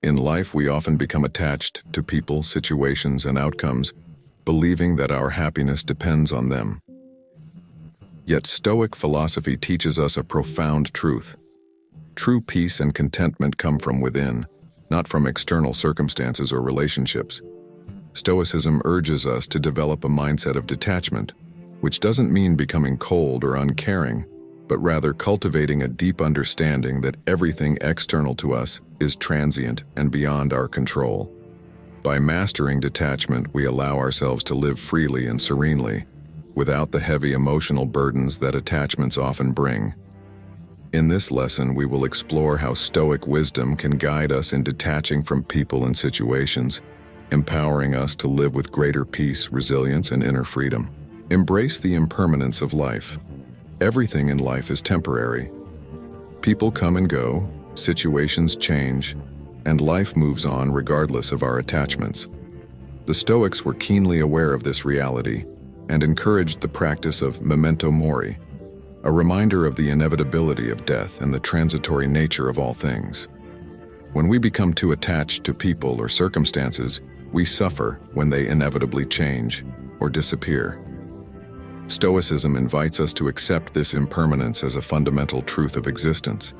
In life, we often become attached to people, situations, and outcomes, believing that our happiness depends on them. Yet Stoic philosophy teaches us a profound truth. True peace and contentment come from within, not from external circumstances or relationships. Stoicism urges us to develop a mindset of detachment, which doesn't mean becoming cold or uncaring, but rather cultivating a deep understanding that everything external to us is transient and beyond our control. By mastering detachment, we allow ourselves to live freely and serenely, without the heavy emotional burdens that attachments often bring. In this lesson, we will explore how Stoic wisdom can guide us in detaching from people and situations, empowering us to live with greater peace, resilience, and inner freedom. Embrace the impermanence of life. Everything in life is temporary. People come and go, situations change, and life moves on regardless of our attachments. The Stoics were keenly aware of this reality and encouraged the practice of memento mori, a reminder of the inevitability of death and the transitory nature of all things. When we become too attached to people or circumstances, we suffer when they inevitably change or disappear. Stoicism invites us to accept this impermanence as a fundamental truth of existence.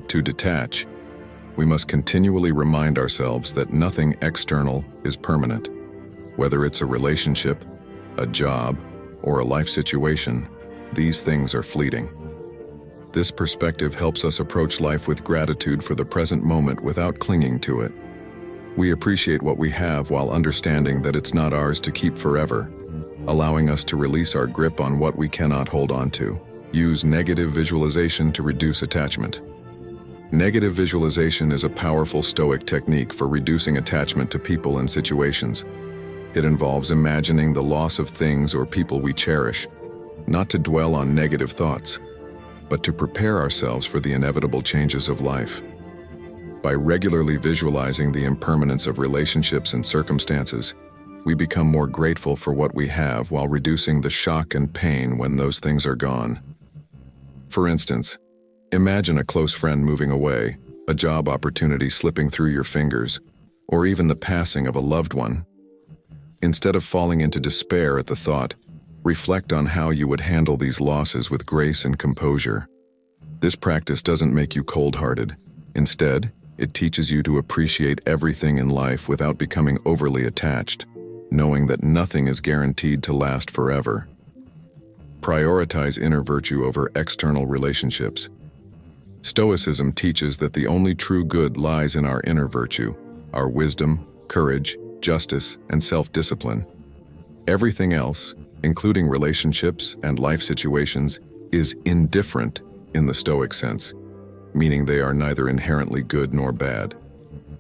To detach, we must continually remind ourselves that nothing external is permanent. Whether it's a relationship, a job, or a life situation, these things are fleeting. This perspective helps us approach life with gratitude for the present moment without clinging to it. We appreciate what we have while understanding that it's not ours to keep forever, allowing us to release our grip on what we cannot hold on to. Use negative visualization to reduce attachment. Negative visualization is a powerful Stoic technique for reducing attachment to people and situations. It involves imagining the loss of things or people we cherish, not to dwell on negative thoughts, but to prepare ourselves for the inevitable changes of life. By regularly visualizing the impermanence of relationships and circumstances, we become more grateful for what we have while reducing the shock and pain when those things are gone. For instance, imagine a close friend moving away, a job opportunity slipping through your fingers, or even the passing of a loved one. Instead of falling into despair at the thought, reflect on how you would handle these losses with grace and composure. This practice doesn't make you cold-hearted. Instead, it teaches you to appreciate everything in life without becoming overly attached, knowing that nothing is guaranteed to last forever. Prioritize inner virtue over external relationships. Stoicism teaches that the only true good lies in our inner virtue, our wisdom, courage, justice, and self-discipline. Everything else, including relationships and life situations, is indifferent in the Stoic sense, meaning they are neither inherently good nor bad.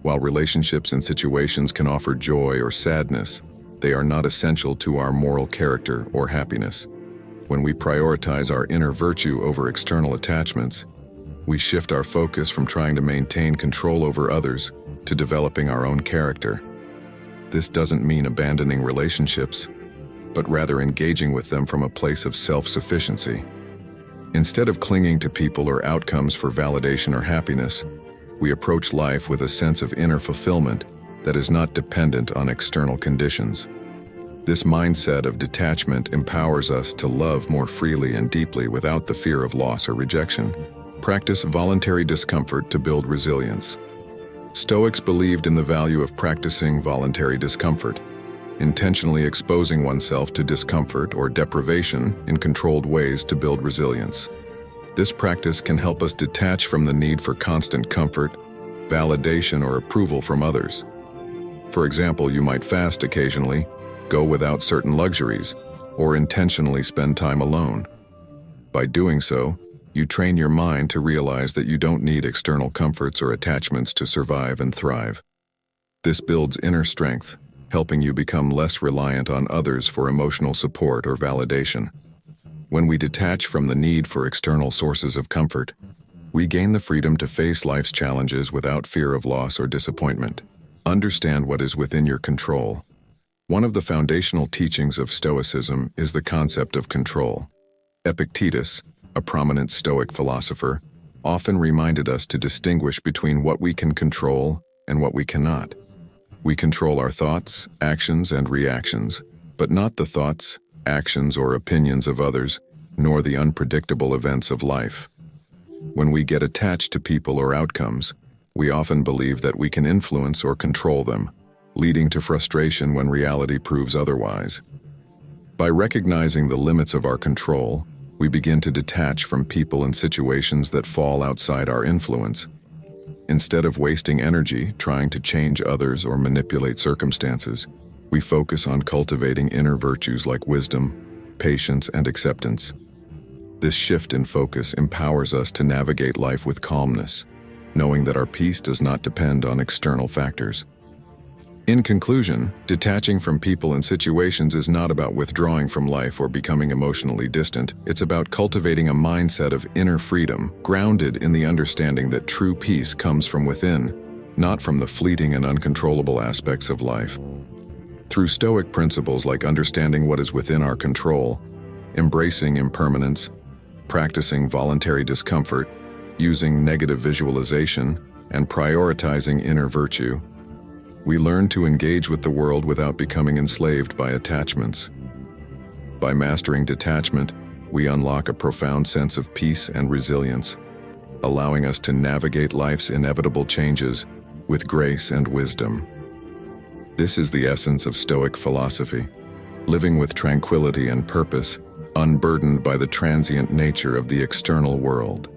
While relationships and situations can offer joy or sadness, they are not essential to our moral character or happiness. When we prioritize our inner virtue over external attachments, we shift our focus from trying to maintain control over others to developing our own character. This doesn't mean abandoning relationships, but rather engaging with them from a place of self-sufficiency. Instead of clinging to people or outcomes for validation or happiness, we approach life with a sense of inner fulfillment that is not dependent on external conditions. This mindset of detachment empowers us to love more freely and deeply without the fear of loss or rejection. Practice voluntary discomfort to build resilience. Stoics believed in the value of practicing voluntary discomfort, intentionally exposing oneself to discomfort or deprivation in controlled ways to build resilience. This practice can help us detach from the need for constant comfort, validation, or approval from others. For example, you might fast occasionally, go without certain luxuries, or intentionally spend time alone. By doing so, you train your mind to realize that you don't need external comforts or attachments to survive and thrive. This builds inner strength, helping you become less reliant on others for emotional support or validation. When we detach from the need for external sources of comfort, we gain the freedom to face life's challenges without fear of loss or disappointment. Understand what is within your control. One of the foundational teachings of Stoicism is the concept of control. Epictetus, a prominent Stoic philosopher, often reminded us to distinguish between what we can control and what we cannot. We control our thoughts, actions, and reactions, but not the thoughts, actions, or opinions of others, nor the unpredictable events of life. When we get attached to people or outcomes, we often believe that we can influence or control them, leading to frustration when reality proves otherwise. By recognizing the limits of our control, we begin to detach from people and situations that fall outside our influence. Instead of wasting energy trying to change others or manipulate circumstances, we focus on cultivating inner virtues like wisdom, patience, and acceptance. This shift in focus empowers us to navigate life with calmness, knowing that our peace does not depend on external factors. In conclusion, detaching from people and situations is not about withdrawing from life or becoming emotionally distant. It's about cultivating a mindset of inner freedom, grounded in the understanding that true peace comes from within, not from the fleeting and uncontrollable aspects of life. Through Stoic principles like understanding what is within our control, embracing impermanence, practicing voluntary discomfort, using negative visualization, and prioritizing inner virtue, we learn to engage with the world without becoming enslaved by attachments. By mastering detachment, we unlock a profound sense of peace and resilience, allowing us to navigate life's inevitable changes with grace and wisdom. This is the essence of Stoic philosophy, living with tranquility and purpose, unburdened by the transient nature of the external world.